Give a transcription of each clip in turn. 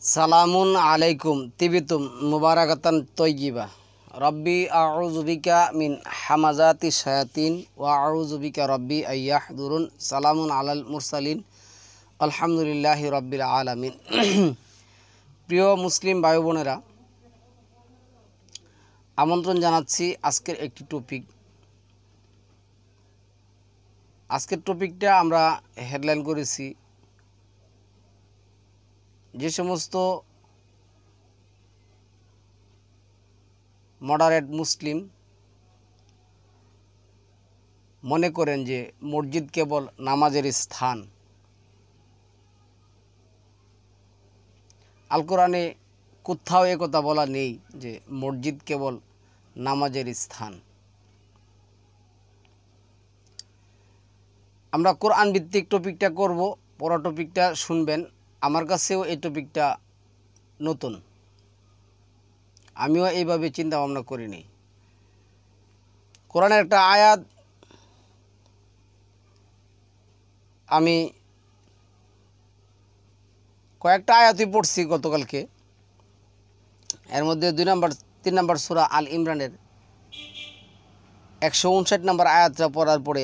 সালামুন আলাইকুম তিবিতুম মুবারাকাতান তৈয়িবা রব্বি আউযু বিকা মিন হামাজাতি শায়াতিন ওয়া আউযু বিকা রব্বি আইয়াহদুরুন। সালামুন আলাল মুরসালিন আলহামদুলিল্লাহি রব্বিল আলামিন। প্রিয় মুসলিম ভাই বোনেরা, আমন্ত্রণ জানাচ্ছি আজকের একটি টপিক। আজকের টপিকটা আমরা হেডলাইন করেছি, যে সমস্ত মডারেট মুসলিম মনে করেন যে মসজিদ কেবল নামাজের স্থান, আল কোরআনে কোথাও এ কথা বলা নেই যে মসজিদ কেবল নামাজের স্থান। আমরা কোরআন ভিত্তিক টপিকটা করব, পুরো টপিকটা শুনবেন। আমার কাছেও এই টপিকটা নতুন, আমিও এইভাবে চিন্তা ভাবনা করিনি। কোরআনের একটা আয়াত আমি কয়েকটা আয়াতই পড়ছি গতকালকে। এর মধ্যে 3 নম্বর সূরা আল ইমরানের 159 নম্বর আয়াতটা পড়ার পরে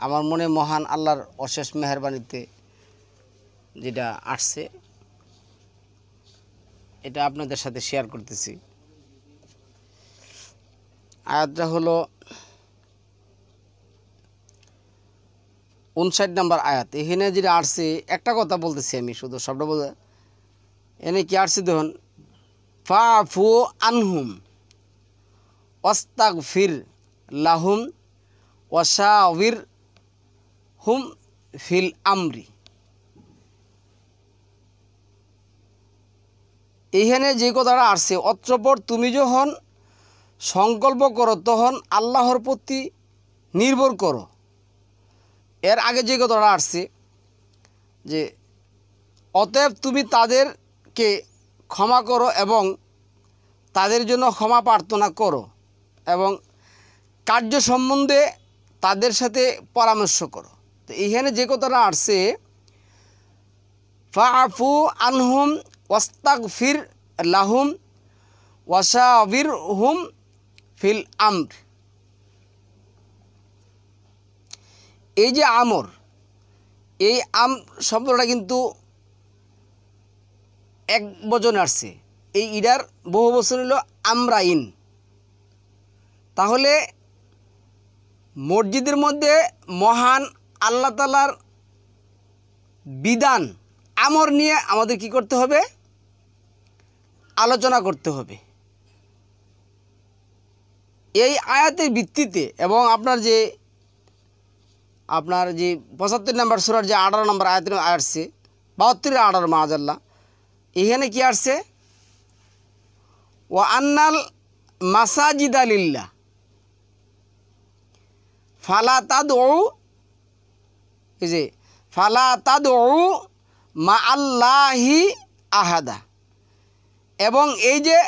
আমার মনে মহান আল্লাহর অশেষ মেহেরবানিতে যেটা আসছে, এটা আপনাদের সাথে শেয়ার করতেছি। আয়াতটা হলো 59 নম্বর আয়াত। এখানে যেটা আসছে, একটা কথা বলতেছি আমি, শুধু শব্দ বলতে। এনে কি আসছে দেখুন, ফাফু আনহুম ওয়াস্তাগফির লাহুম ওয়াশাওির হুম ফিল আমরি। এইখানে যে কথাটা আসছে, অতঃপর তুমি যখন সংকল্প করো তখন আল্লাহর প্রতি নির্ভর করো। এর আগে যে কথাটা আসছে যে অতএব তুমি তাদেরকে ক্ষমা করো এবং তাদের জন্য ক্ষমা প্রার্থনা করো এবং কার্য সম্বন্ধে তাদের সাথে পরামর্শ করো। তো এইখানে যে কথাটা আসছে, ফাআফু আনহুম ওয়াস্তাগফির লাহুম ওয়াশাবিরহুম ফিল আমর। এই যে আমর, এই শব্দটা কিন্তু এক বচনে আসছে। এই ইডার বহু বচন হলো আমরাইন। তাহলে মসজিদের মধ্যে মহান আল্লাহ তাআলার বিধান আমর নিয়ে আমাদের কি করতে হবে? আলোচনা করতে হবে। এই আয়াতের ভিত্তিতে এবং আপনার যে 75 নম্বর সূরার যে 18 নম্বর আয়াতের আসছে, 72-18 মাআযাল্লাহ, এখানে কি আসছে? ওয়া আন্নাল মাসাজিদা লিল্লাহ ফালা তাদউ, এই যে ফালা তাদউ মা আল্লাহি আহাদা। এবং এই যে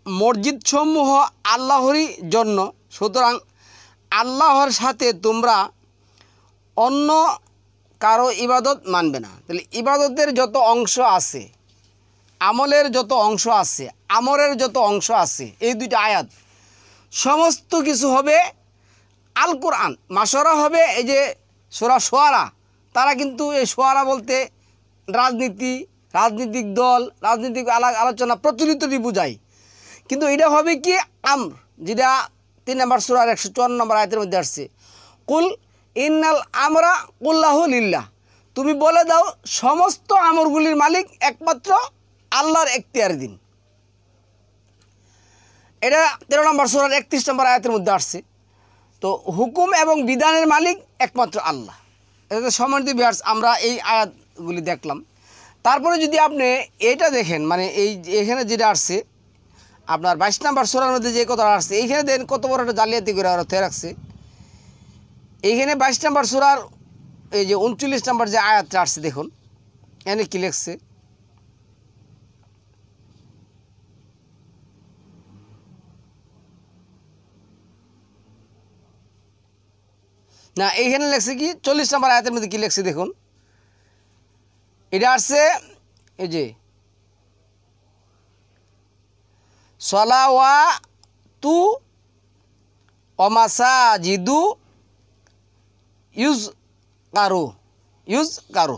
মসজিদ সমূহ আল্লাহরই জন্য, সুতরাং আল্লাহর সাথে তোমরা অন্য কারো ইবাদত মানবে না। তাহলে ইবাদতের যত অংশ আছে, আমলের যত অংশ আছে, আমরের যত অংশ আছে, এই দুইটা আয়াত সমস্ত কিছু হবে আল কোরআন। মাশরা হবে এই যে সূরা শুআরা। তারা কিন্তু এই শুআরা বলতে রাজনীতিক দল, রাজনীতিক আলোচনা প্রচলিতটি বোঝায়, কিন্তু এটা হবে কি আমর, যেটা 3 নম্বর সূরার 154 নম্বর আয়াতের মধ্যে আসছে, কুল ইন্নাল আমরা কুল্লাহু লিল্লাহ। তুমি বলে দাও সমস্ত আমরগুলির মালিক একমাত্র আল্লাহর এখতিয়ারধীন। এটা 13 নম্বর সূরার 31 নম্বর আয়াতের মধ্যে আসছে। তো হুকুম এবং বিধানের মালিক একমাত্র আল্লাহ। এটা সম্মানিত ভিউয়ার্স, আমরা এই আয়াতগুলি দেখলাম। তারপরে যদি আপনি এটা দেখেন, মানে এখানে যেটা আসছে আপনার 22 নম্বর সূরার মধ্যে যে কথাটা আসছে, এইখানে দেখেন কত বড় একটা জালিয়াতি করে ওরা থয়ে রাখছে। এইখানে 22 নম্বর সূরার এই যে 39 নম্বর যে আয়াতটা আসছে, দেখুন এখানে কি লিখছে না, এইখানে লেখছে কি 40 নম্বর আয়াতের মধ্যে কি লেখছে দেখুন, এটা আসছে এই যে সলাওয়াতু অমাসাজিদু ইউজ কারু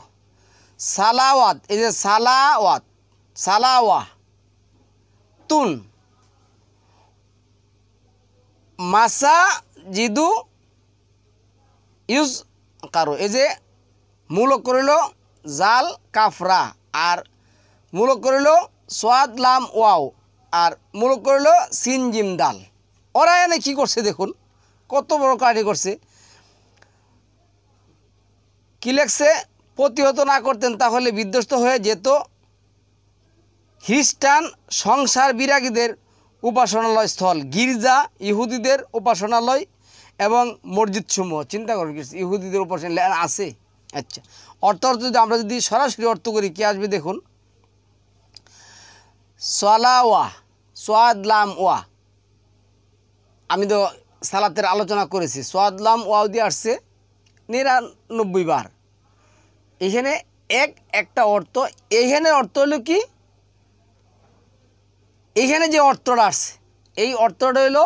সালাওয়াত, এই যে সালাওয়াত, সালাওয়া তুন মাসাজিদু ইউজ কারু, এই যে মূল করিল জাল কাফরা আর মূল করিল সোয়াদ লাম ওয়াও আর মূল করিল সিন জিম দাল। ওরা এনে কী করছে দেখুন, কত বড় কাহিনী করছে। কী লেখছে, প্রতিহত না করতেন তাহলে বিধ্বস্ত হয়ে যেত খ্রিস্টান সংসার বিরাগীদের উপাসনালয় স্থল, গির্জা, ইহুদিদের উপাসনালয় এবং মসজিদসমূহ। চিন্তা করেন ইহুদিদের উপাসনালয় আছে। আচ্ছা, অর্থ যদি আমরা যদি সরাসরি অর্থ করি কী আসবে দেখুন, সালাওয়া সোয়াদলাম ওয়া, আমি তো সালাতের আলোচনা করেছি, সোয়াদলাম ওয়াও দিয়ে আসছে 99 বার। এখানে একটা অর্থ, এইখানে অর্থ হলো কি, এইখানে যে অর্থটা আসছে এই অর্থটা হইলো,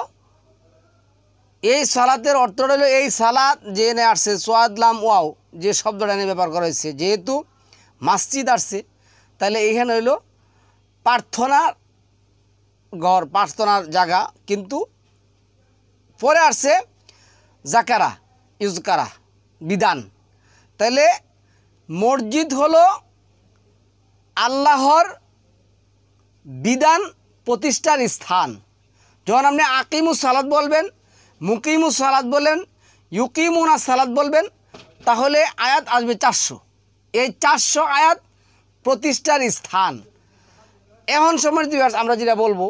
এই সালাতের অর্থটা হলো এই সালাত যে এনে আসছে সোয়াদলাম ওয়াও যে শব্দটা এনে ব্যবহার করা হয়েছে, যেহেতু মসজিদ আসছে তাহলে এইখানে হইলো প্রার্থনার ঘর, প্রার্থনার জায়গা, কিন্তু পরে আসছে জাকারা ইউজকারা বিধান। তাহলে মসজিদ হলো আল্লাহর বিধান প্রতিষ্ঠার স্থান। যখন আপনি আকিমুস সালাত বলবেন, মুকিমুস সালাত বলেন, ইউকিমুনা সালাত বলবেন, তাহলে আয়াত আসবে 400। এই 400 আয়াত প্রতিষ্ঠার স্থান। এখন সময় আমরা যেটা বলবো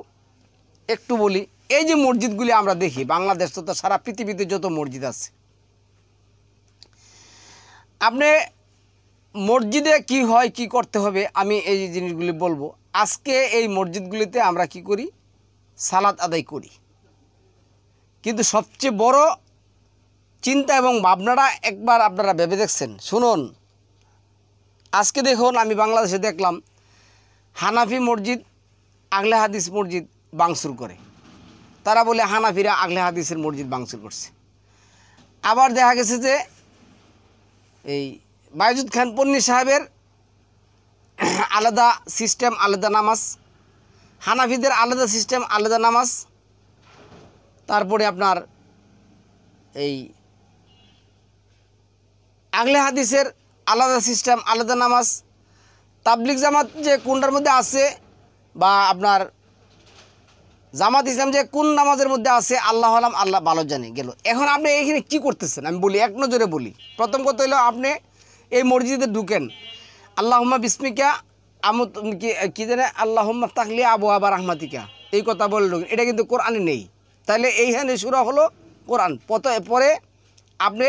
একটু বলি, এই যে মসজিদগুলি আমরা দেখি বাংলাদেশ তো সারা পৃথিবীতে যত মসজিদ আছে, আপনি মসজিদে কি হয় কি করতে হবে আমি এই জিনিসগুলি বলবো। আজকে এই মসজিদগুলিতে আমরা কি করি, সালাত আদায় করি, কিন্তু সবচেয়ে বড় চিন্তা এবং ভাবনাটা একবার আপনারা ভেবে দেখছেন? শুনুন, আজকে দেখুন আমি বাংলাদেশে দেখলাম হানাফি মসজিদ আগলে হাদিস মসজিদ ভাঙচুর করে, তারা বলে হানাফিরা আগলে হাদিসের মসজিদ ভাঙচুর করছে। আবার দেখা গেছে যে এই বায়জুদ খান পন্নী সাহেবের আলাদা সিস্টেম আলাদা নামাজ, হানাফিদের আলাদা সিস্টেম আলাদা নামাজ, তারপরে আপনার এই আগলে হাদিসের আলাদা সিস্টেম আলাদা নামাজ, তাবলিগ জামাত যে কোনটার মধ্যে আছে বা আপনার জামাত ইসলাম যে কোন নামাজের মধ্যে আছে আল্লাহ আলাম, আল্লাহ ভালো জানে গেল। এখন আপনি এইখানে কী করতেছেন আমি বলি, এক নজরে বলি। প্রথম কথা হলো আপনি এই মসজিদে ঢুকেন, আল্লাহুম্মা বিসমিকা আমত কি জানে আল্লাহুম্মা তাকলিয়া আবু আবার রহমাতিকা, এই কথা বলে ঢুকেন, এটা কিন্তু কোরআনে নেই। তাহলে এইখানে সূরা হলো কোরআন। পরে আপনি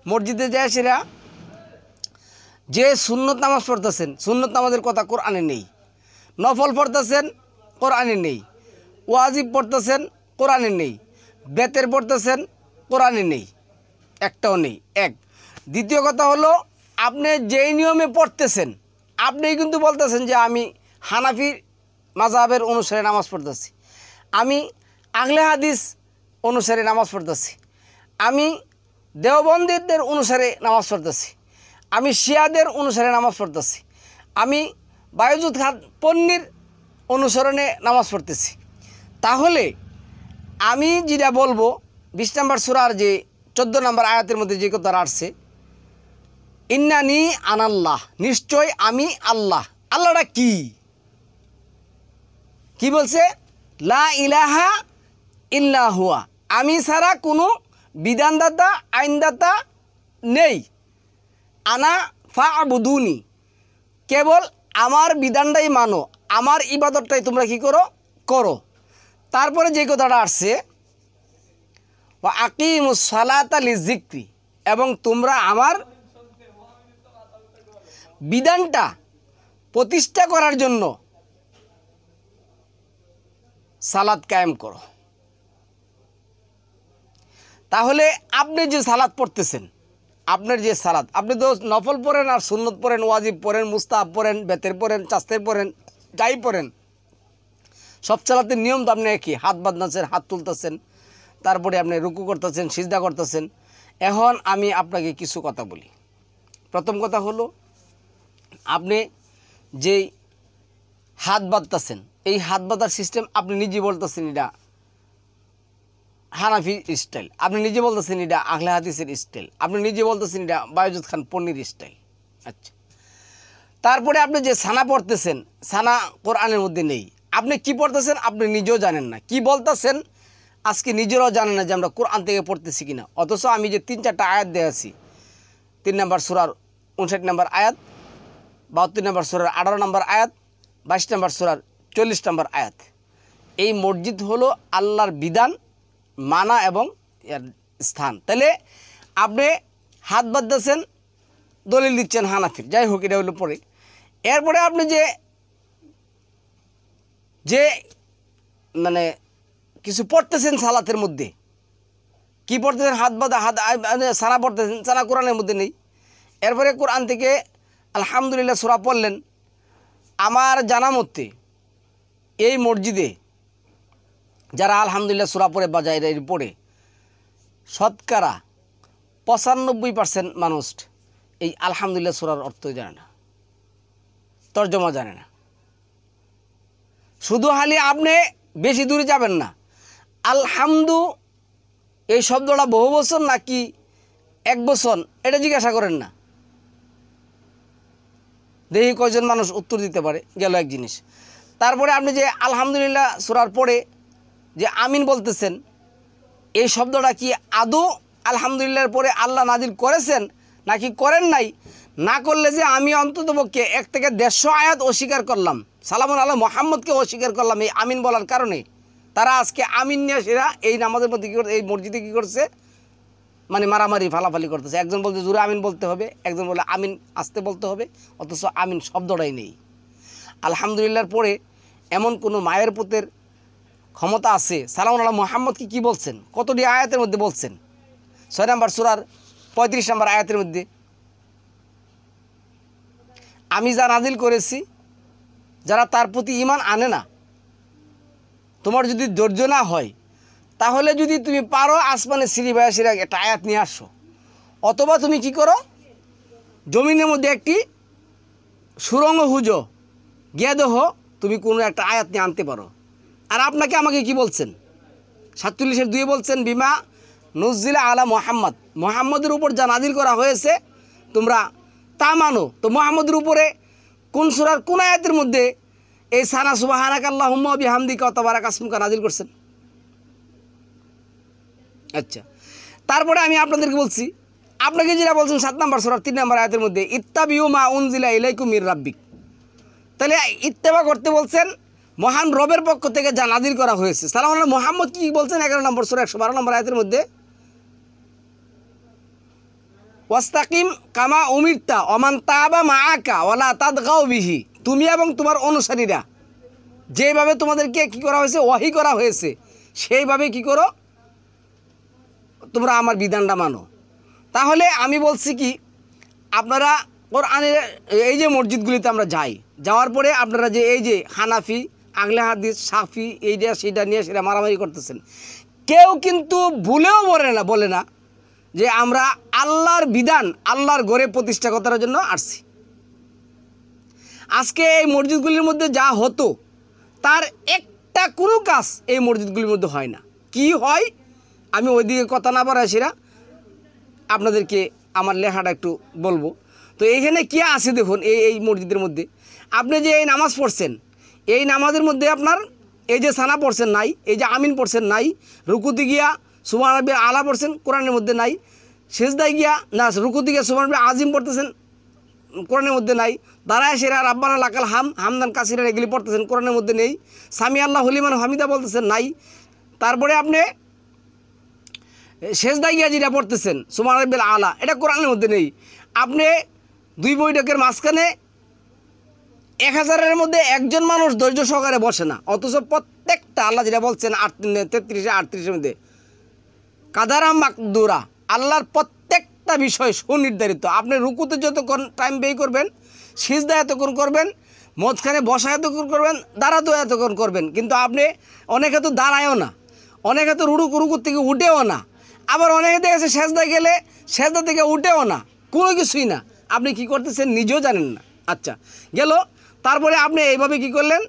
মসজিদে যায় সেরা যে সুন্নত নামাজ পড়তেছেন, সুন্নত নামাজের কথা কোরআনে নেই। নফল পড়তেছেন কোরআনে নেই, ওয়াজিব পড়তেছেন কোরআনে নেই, বেতের পড়তেছেন কোরআনে নেই, একটাও নেই। দ্বিতীয় কথা হলো আপনি যেই নিয়মে পড়তেছেন আপনি কিন্তু বলতেছেন যে আমি হানাফি মাযহাবের অনুসারে নামাজ পড়তেছি, আমি আহলে হাদিস অনুসারে নামাজ পড়তেছি, আমি দেওবন্দীদের অনুসারে নামাজ পড়তেছি, আমি শিয়াদের অনুসারে নামাজ পড়তেছি, আমি বায়জুদ খান পন্নীর অনুসরণে নামাজ পড়তেছি। তাহলে আমি যেটা বলবো 20 নম্বর সূরার যে 14 নম্বর আয়াতের মধ্যে যে কথা আসছে, ইন্নানি আনাল্লাহ, নিশ্চয় আমি আল্লাহ। আল্লাহটা কি বলছে? লা ইলাহা ইল্লা হুয়া, আমি ছাড়া কোনো বিধানদাতা আইনদাতা নেই। আনা ফা'বুদুনি, কেবল আমার বিধানটাই মানো, আমার ইবাদতটাই তোমরা কি করো। তারপরে যে কথাটা আসছে ওয়া আকিমুস সালাতা লিযিকরি, এবং তোমরা আমার বিধানটা প্রতিষ্ঠা করার জন্য সালাত কায়েম করো। তাহলে আপনি যে সালাত পড়তেছেন আপনার যে সালাত, আপনি তো নফল পড়েন আর সুন্নত পড়েন, ওয়াজিব পড়েন, মুস্তাহাব পড়েন, বেতের পড়েন, চাস্তের পড়েন, যাই পড়েন, সব সালাতের নিয়ম তো আপনি একই। হাত বাঁধতেছেন, হাত তুলতেছেন, তারপরে আপনি রুকু করতেছেন, সিজদা করতেছেন। এখন আমি আপনাকে কিছু কথা বলি। প্রথম কথা হলো, আপনি যেই হাত বাঁধতেছেন, এই হাত বাঁধার সিস্টেম আপনি নিজে বলতেছেন এটা হানাফি স্টাইল, আপনি নিজে বলতেছেন এটা আহলে হাদিসের স্টাইল, আপনি নিজে বলতেছেন এটা বায়ুজুদ খান পন্নির স্টাইল। আচ্ছা, তারপরে আপনি যে সানা পড়তেছেন, সানা কোরআনের মধ্যে নেই। আপনি কি পড়তেছেন আপনি নিজেও জানেন না, কি বলতেছেন আজকে নিজেরাও জানেন না যে আমরা কোরআন থেকে পড়তেছি কিনা। অথচ আমি যে 3-4টা আয়াত দিয়েছি, 3 নম্বর সূরার 59 নম্বর আয়াত, 72 নম্বর সূরার 18 নম্বর আয়াত, 22 নম্বর সূরার 40 নম্বর আয়াত, এই মসজিদ হলো আল্লাহর বিধান মানা এবং এর স্থান। তাহলে আপনি হাত বাঁধতেছেন, দলিল দিচ্ছেন হানাফির, যাই হোক এটা হলো পরে। এরপরে আপনি যে মানে কিছু পড়তেছেন সালাতের মধ্যে, কি পড়তেছেন? হাত বাঁধা, হাত সানা পড়তেছেন, সানা কোরআনের মধ্যে নেই। এরপরে কোরআন থেকে আলহামদুলিল্লাহ সূরা পড়লেন। আমার জানা মতে এই মসজিদে যারা আলহামদুলিল্লাহ সূরা পড়ে বা যারা পড়ে, শতকরা 95% মানুষ এই আলহামদুলিল্লাহ সূরার অর্থ জানে না, তর্জমা জানে না। শুধু খালি আপনি বেশি দূরে যাবেন না, আলহামদু এই শব্দটা বহু বছর নাকি 1 বছর এটা জিজ্ঞাসা করেন না, দেখি কয়জন মানুষ উত্তর দিতে পারে, গেল এক জিনিস। তারপরে আপনি যে আলহামদুলিল্লাহ সূরার পরে যে আমিন বলতেছেন, এই শব্দটা কি আদৌ আলহামদুলিল্লাহর পরে আল্লাহ নাজিল করেছেন নাকি করেন নাই? না করলে যে আমি অন্ততপক্ষে 1 থেকে 150 আয়াত অস্বীকার করলাম, সালামুন আলা মুহাম্মদকে অস্বীকার করলাম এই আমিন বলার কারণে। তারা আজকে আমিন নিয়ে সেরা এই নামাজের মধ্যে কী করছে, এই মসজিদে কী করছে, মানে মারামারি ফালাফালি করতেছে। একজন বলতে জোরে আমিন বলতে হবে, একজন বলে আমিন আস্তে বলতে হবে, অথচ আমিন শব্দটাই নেই। আলহামদুলিল্লাহর পরে এমন কোনো মায়ের পুতের ক্ষমতা আছে? সালামুন আলা মুহাম্মদকে কী বলছেন, কতটি আয়াতের মধ্যে বলছেন? 6 নম্বর সূরার 35 নম্বর আয়াতের মধ্যে, আমি যা নাজিল করেছি যারা তার প্রতি ঈমান আনে না, তোমার যদি ধৈর্য না হয় তাহলে যদি তুমি পারো আসমানে সিঁড়ি বায়া সিঁড়ি একটা আয়াত নিয়ে আসো, অথবা তুমি কি করো, জমিনের মধ্যে একটি সুরঙ্গ হুজো, গিয়ে দেখো তুমি কোনো একটা আয়াত নিয়ে আনতে পারো। আর আপনাকে আমাকে কি বলছেন? 47-এর 2 বলছেন, বিমা নুজিলা আলা মুহাম্মদ, মুহাম্মদের উপর যা নাজিল করা হয়েছে তোমরা তা মানো। তো মুহাম্মদের উপরে কোন সূরার কোন আয়াতের মধ্যে এই সানা সুবহানাকা আল্লাহুম্মা ওয়া বিহামদিকা ওয়া তাবারাকা ইসমুকা নাজিল করছেন? আচ্ছা, তারপরে আমি আপনাদেরকে বলছি, আপনাকে যেটা বলছেন 7 নম্বর সূরার 3 নম্বর আয়াতের মধ্যে, ইত্তাবিউ মা উনজিলা ইলাইকুম মির রাব্বিক। তাহলে ইত্তেবা করতে বলছেন মহান রবের পক্ষ থেকে যা নাজিল করা হয়েছে। সালামুন আলা মুহাম্মদ কি বলছেন 11 নম্বর সূরা 112 নম্বর আয়াতের মধ্যে, ওয়াস্তাকিম কামা উমিরতা ওমান তাবা মাআকা ওয়ালা তাদগাউ বিহি। তুমি এবং তোমার অনুসারীরা যেভাবে তোমাদেরকে কি করা হয়েছে, ওয়াহি করা হয়েছে, সেইভাবে কি করো, তোমরা আমার বিধানটা মানো। তাহলে আমি বলছি কি, আপনারা কোরআনের এই যে মসজিদগুলিতে আমরা যাই, যাওয়ার পরে আপনারা যে এই যে হানাফি, আহলে হাদিস, শাফি এইটা সেইটা নিয়ে সেটা মারামারি করতেছেন, কেউ কিন্তু ভুলেও বলে না যে আমরা আল্লাহর বিধান আল্লাহর ঘরে প্রতিষ্ঠা করার জন্য আসছি। আজকে এই মসজিদগুলির মধ্যে যা হতো তার একটা কোনো কাজ এই মসজিদগুলির মধ্যে হয় না। কি হয় আমি ওইদিকে কথা না বাড়াই সেরা আপনাদেরকে আমার লেখাটা একটু বলবো। তো এইখানে কি আছে দেখুন, এই মসজিদের মধ্যে আপনি যে এই নামাজ পড়ছেন, এই নামাজের মধ্যে আপনার এই যে সানা পড়ছেন নাই, এই যে আমিন পড়ছেন নাই, রুকুতে গিয়া সুবহান রাব্বিল আলা পড়ছেন কোরআনের মধ্যে নাই, সেজদায় গিয়া না রুকুতে গিয়া সুবহান রাব্বিল আজিম পড়তেছেন কোরআনের মধ্যে নাই, দাঁড়ায় সেরা রাব্বানা লাকাল হামদান কাসিরা এগুলি পড়তেছেন কোরআনের মধ্যে নেই, সামি আল্লাহু লিমান হামিদা বলতেছেন নাই। তারপরে আপনি সেজদায় গিয়া যেটা পড়তেছেন সুবহান রাব্বিল আলা, এটা কোরআনের মধ্যে নেই। আপনি 2 বৈঠকের মাঝখানে 1000-এর মধ্যে একজন মানুষ ধৈর্য সহকারে বসে না, অথচ প্রত্যেকটা আল্লাহ যেটা বলছেন 33-38-এর মধ্যে কাদারা মাকদুরা, আল্লাহর প্রত্যেকটা একটা বিষয় সুনির্ধারিত। আপনি রুকুতে যতক্ষণ টাইম ব্যয় করবেন, সিজদা এতক্ষণ করবেন, মধ্যখানে বসা এতক্ষণ করবেন, দাঁড়াতেও এতক্ষণ করবেন। কিন্তু আপনি অনেকে তো দাঁড়ায়ও না, অনেকে তো রুকুর থেকে উঠেও না, আবার অনেকে দেখেছে সেজদা গেলে সেজদা থেকে উঠেও না, কোনো কিছুই না। আপনি কি করতেছেন নিজেও জানেন না। আচ্ছা গেল, তারপরে আপনি এইভাবে কি করলেন,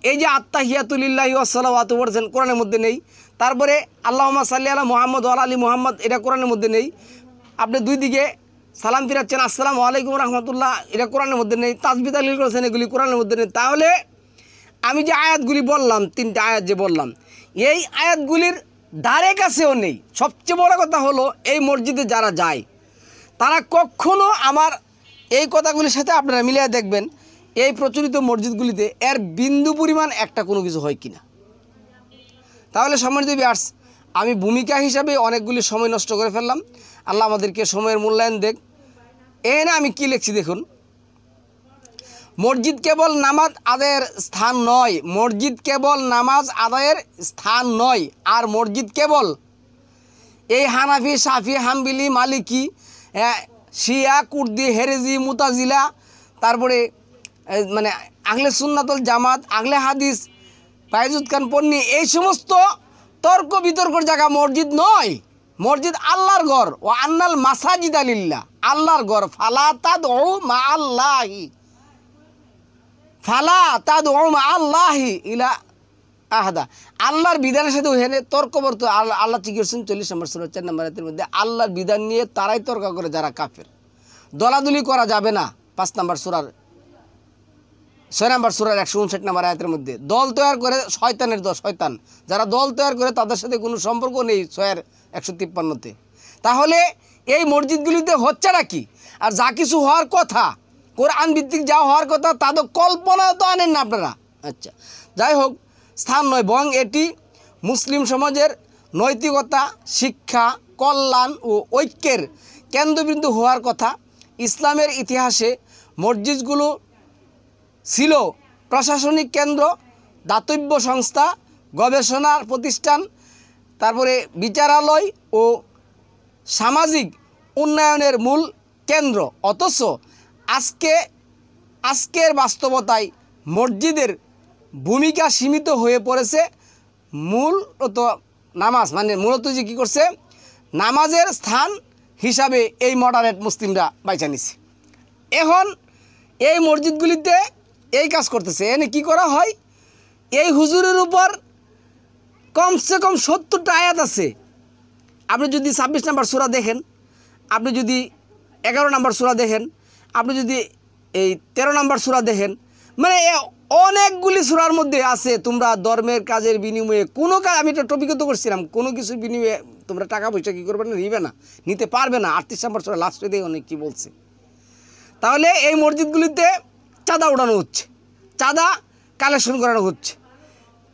এই যে আত্তাহিয়াতুলিল্লাহি ওয়াস সালাওয়াতু পড়ছেন, কোরআনের মধ্যে নেই। তারপরে আল্লাহুম্মা সাল্লি আলা মুহাম্মদ ওয়া আলা আলি মুহাম্মদ, এটা কোরআনের মধ্যে নেই। আপনি দুই দিকে সালাম ফিরাচ্ছেন, আসসালামু আলাইকুম রাহমাতুল্লাহ, এটা কোরআনের মধ্যে নেই। তাসবিহ তাহলিল করেছেন, এগুলি কোরআনের মধ্যে নেই। তাহলে আমি যে আয়াতগুলি বললাম, 3টা আয়াত যে বললাম, এই আয়াতগুলির ধারে কাছেও নেই। সবচেয়ে বড় কথা হলো, এই মসজিদে যারা যায় তারা কখনো আমার এই কথাগুলির সাথে আপনারা মিলিয়ে দেখবেন, এই প্রচলিত মসজিদগুলিতে এর বিন্দু পরিমাণ একটা কোনো কিছু হয় কিনা। তাহলে সম্মানিত ভিউয়ার্স, আমি ভূমিকা হিসাবে অনেকগুলি সময় নষ্ট করে ফেললাম। আল্লাহ আমাদেরকে সময়ের মূল্যায়ন দেখ। এখানে আমি কি লিখছি দেখুন, মসজিদ কেবল নামাজ আদায়ের স্থান নয়, মসজিদ কেবল নামাজ আদায়ের স্থান নয়, আর মসজিদ কেবল এই হানাফি, শাফি, হাম্বলি, মালিকি, শিয়া, কুর্দি, হেরেজি, মুতাজিলা, তারপরে মানে আহলে সুন্নাতুল জামাত, আহলে হাদিস, ফায়জুদ খান পন্নী, এই সমস্ত তর্ক বিতর্কর জায়গা মসজিদ নয়। মসজিদ আল্লাহর ঘর। ও আন্নাল মাসাজিদ লিল্লাহ, আল্লাহর ঘর। ফালা তাদউ মা আল্লাহি, ফালা তাদউ মা আল্লাহি ইলা আহাদা। আল্লাহর বিধানের সাথে ওখানে তর্কবর্ত আল্লাহ ঠিক করছেন 40 নম্বর সূরা 4 নম্বর আয়াতের মধ্যে। আল্লাহর বিধান নিয়ে তারাই তর্ক করে যারা কাফের। দলাদলি করা যাবে না 5 নম্বর সূরার 6 নম্বর সূরার 159 নম্বর আয়াতের মধ্যে। দল তৈরি করে শয়তানের দল, শয়তান যারা দল তৈরি করে তাদের সাথে কোনো সম্পর্ক নেই 6/153-তে। তাহলে এই মসজিদগুলিতে হচ্ছেটা কি? আর যা কিছু হওয়ার কথা, কোরআন ভিত্তিক যা হওয়ার কথা, তা তো কল্পনাও তো আনেন না আপনারা। আচ্ছা যাই হোক, স্থান নয়, বরং এটি মুসলিম সমাজের নৈতিকতা, শিক্ষা, কল্যাণ ও ঐক্যের কেন্দ্রবিন্দু হওয়ার কথা। ইসলামের ইতিহাসে মসজিদগুলো ছিল প্রশাসনিক কেন্দ্র, দাতব্য সংস্থা, গবেষণার প্রতিষ্ঠান, তারপরে বিচারালয় ও সামাজিক উন্নয়নের মূল কেন্দ্র। অথচ আজকের বাস্তবতায় মসজিদের ভূমিকা সীমিত হয়ে পড়েছে মূলত নামাজ, মানে মূলত যে কী করছে, নামাজের স্থান হিসাবে এই মডারেট মুসলিমরা বাইচা নিছে। এখন এই মসজিদগুলিতে এই কাজ করতেছে। এনে কি করা হয়, এই হুজুরের উপর কমসে কম 70টা আয়াত আছে। আপনি যদি 26 নম্বর সূরা দেখেন, আপনি যদি 11 নম্বর সূরা দেখেন, আপনি যদি এই 13 নম্বর সূরা দেখেন, মানে অনেকগুলি সূরার মধ্যে আছে তোমরা ধর্মের কাজের বিনিময়ে কোনো কাজ, আমি একটা টপিকও তো করছিলাম, কোনো কিছুর বিনিময়ে তোমরা টাকা পয়সা কী করবে না, নিবে না, নিতে পারবে না। 38 নম্বর সূরা লাস্টে দিয়ে অনেক কী বলছে। তাহলে এই মসজিদগুলিতে চাঁদা উঠানো হচ্ছে, চাঁদা কালেকশন করানো হচ্ছে,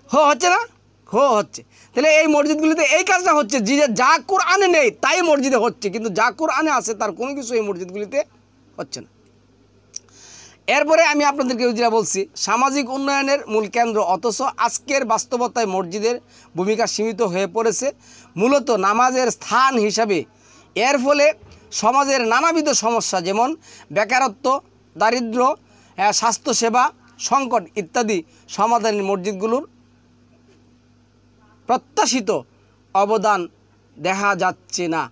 হচ্ছে না, হচ্ছে। তাহলে এই মসজিদগুলিতে এই কাজটা হচ্ছে, যে যা কোরআনে নেই তাই মসজিদে হচ্ছে, কিন্তু যা কোরআনে আছে তার কোনো কিছু এই মসজিদগুলিতে হচ্ছে না। এরপরে আমি আপনাদেরকে যেটা বলছি, সামাজিক উন্নয়নের মূল কেন্দ্র। অথচ আজকের বাস্তবতায় মসজিদের ভূমিকা সীমিত হয়ে পড়েছে মূলত নামাজের স্থান হিসাবে। এর ফলে সমাজের নানাবিধ সমস্যা, যেমন বেকারত্ব, দারিদ্র্য, স্বাস্থ্যসেবা সংকট ইত্যাদি সমাধানের মসজিদগুলোর প্রত্যাশিত অবদান দেখা যাচ্ছে না।